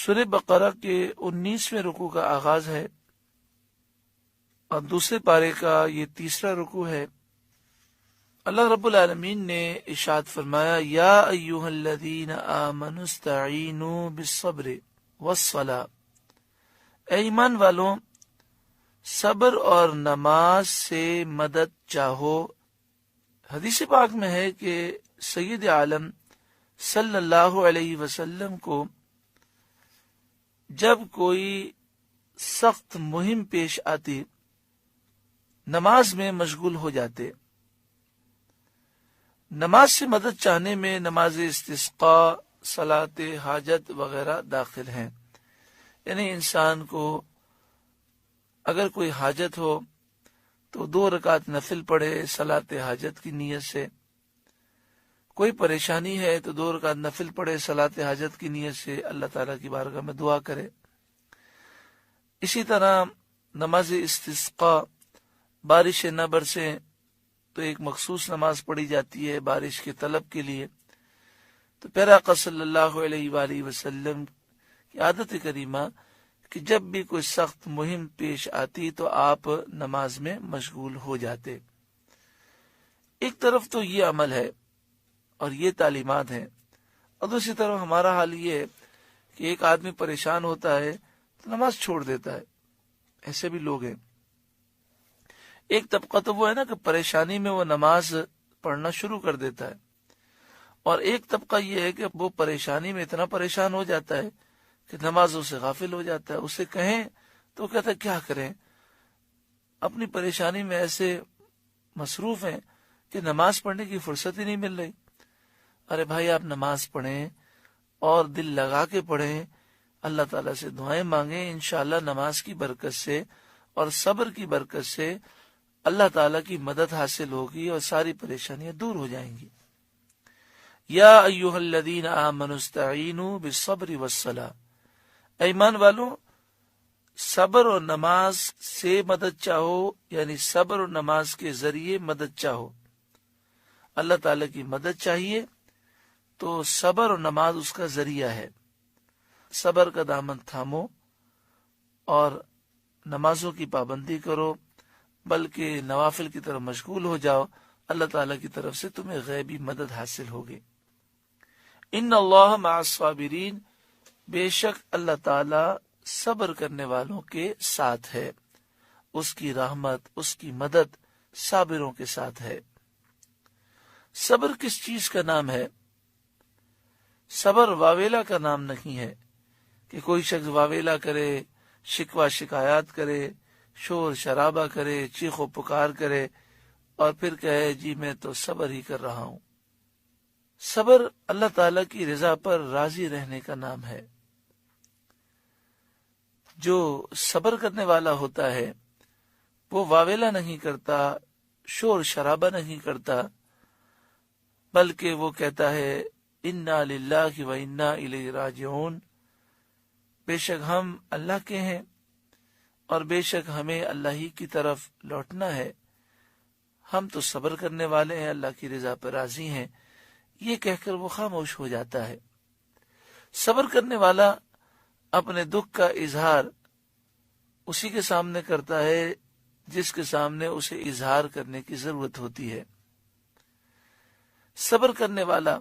سورہ بقرہ کے 19ویں رکوع کا آغاز ہے اور دوسرے پارے کا یہ تیسرا رکوع ہے۔ اللہ رب العالمین نے ارشاد فرمایا، یا ایھا الذین آمنوا استعینوا بالصبر والصلاۃ، اے ایمان والوں صبر اور نماز سے مدد چاہو۔ حدیث پاک میں ہے کہ سید عالم صلی اللہ علیہ وسلم کو جب کوئی سخت مہم پیش آتی نماز میں مشغول ہو جاتے۔ نماز سے مدد چاہنے میں نماز استسقاء، صلاۃ حاجت وغیرہ داخل ہیں، یعنی انسان کو اگر کوئی حاجت ہو تو 2 رکعت نفل پڑھے صلاۃ حاجت کی نیت سے، کوئی پریشانی ہے تو 2 رکعت نفل پڑھے صلاۃ حاجت کی نیت سے، اللہ تعالیٰ کی بارگاہ میں دعا کرے۔ اسی طرح نماز استسقاء، بارش نہ برسے تو ایک مخصوص نماز پڑھی جاتی ہے بارش کے طلب کے لیے۔ تو پیارے آقا صلی اللہ علیہ وآلہ وسلم کی عادت کریمہ کہ جب بھی کوئی سخت مہم پیش آتی تو آپ نماز میں مشغول ہو جاتے۔ ایک طرف تو یہ عمل ہے اور یہ تعلیمات ہیں، اور دوسری طرف ہمارا حال یہ ہے کہ ایک آدمی پریشان ہوتا ہے تو نماز چھوڑ دیتا ہے، ایسے بھی لوگ ہیں۔ ایک طبقہ تو وہ ہے نا کہ پریشانی میں وہ نماز پڑھنا شروع کر دیتا ہے، اور ایک طبقہ یہ ہے کہ وہ پریشانی میں اتنا پریشان ہو جاتا ہے کہ نمازوں سے غافل ہو جاتا ہے۔ اسے کہیں تو وہ کہتا ہے کیا کریں، اپنی پریشانی میں ایسے مصروف ہیں کہ نماز پڑھنے کی فرصت ہی نہیں مل رہی۔ ارے بھائی، آپ نماز پڑھیں اور دل لگا کے پڑھیں، اللہ تعالیٰ سے دعائیں مانگیں، انشاءاللہ نماز کی برکت سے اور صبر کی برکت سے اللہ تعالیٰ کی مدد حاصل ہوگی اور ساری پریشانیاں دور ہو جائیں گی۔ یا ایھا الذین آمنوا استعینوا بالصبر والصلاۃ، اے ایمان والوں صبر اور نماز سے مدد چاہو، یعنی صبر اور نماز کے ذریعے مدد چاہو۔ اللہ تعالیٰ کی مدد چاہیے تو صبر اور نماز اس کا ذریعہ ہے۔ صبر کا دامن تھامو اور نمازوں کی پابندی کرو، بلکہ نوافل کی طرف مشغول ہو جاؤ، اللہ تعالیٰ کی طرف سے تمہیں غیبی مدد حاصل ہوگی۔ ان اللہ مع الصابرین، بے شک اللہ تعالیٰ صبر کرنے والوں کے ساتھ ہے، اس کی رحمت، اس کی مدد صابروں کے ساتھ ہے۔ صبر کس چیز کا نام ہے؟ صبر واویلا کا نام نہیں ہے کہ کوئی شخص واویلا کرے، شکوہ شکایات کرے، شور شرابہ کرے، چیخ و پکار کرے اور پھر کہے جی میں تو صبر ہی کر رہا ہوں۔ صبر اللہ تعالیٰ کی رضا پر راضی رہنے کا نام ہے۔ جو صبر کرنے والا ہوتا ہے وہ واویلا نہیں کرتا، شور شرابہ نہیں کرتا، بلکہ وہ کہتا ہے انا للہ و انا الیہ راجعون، بے شک ہم اللہ کے ہیں اور بے شک ہمیں اللہ ہی کی طرف لوٹنا ہے، ہم تو صبر کرنے والے ہیں، اللہ کی رضا پر راضی ہیں، یہ کہہ کر وہ خاموش ہو جاتا ہے۔ صبر کرنے والا اپنے دکھ کا اظہار اسی کے سامنے کرتا ہے جس کے سامنے اسے اظہار کرنے کی ضرورت ہوتی ہے۔ صبر کرنے والا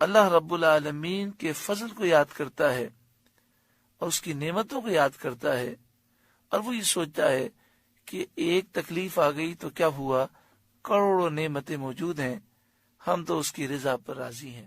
اللہ رب العالمین کے فضل کو یاد کرتا ہے اور اس کی نعمتوں کو یاد کرتا ہے، اور وہ یہ سوچتا ہے کہ ایک تکلیف آ گئی تو کیا ہوا، کروڑوں نعمتیں موجود ہیں، ہم تو اس کی رضا پر راضی ہیں۔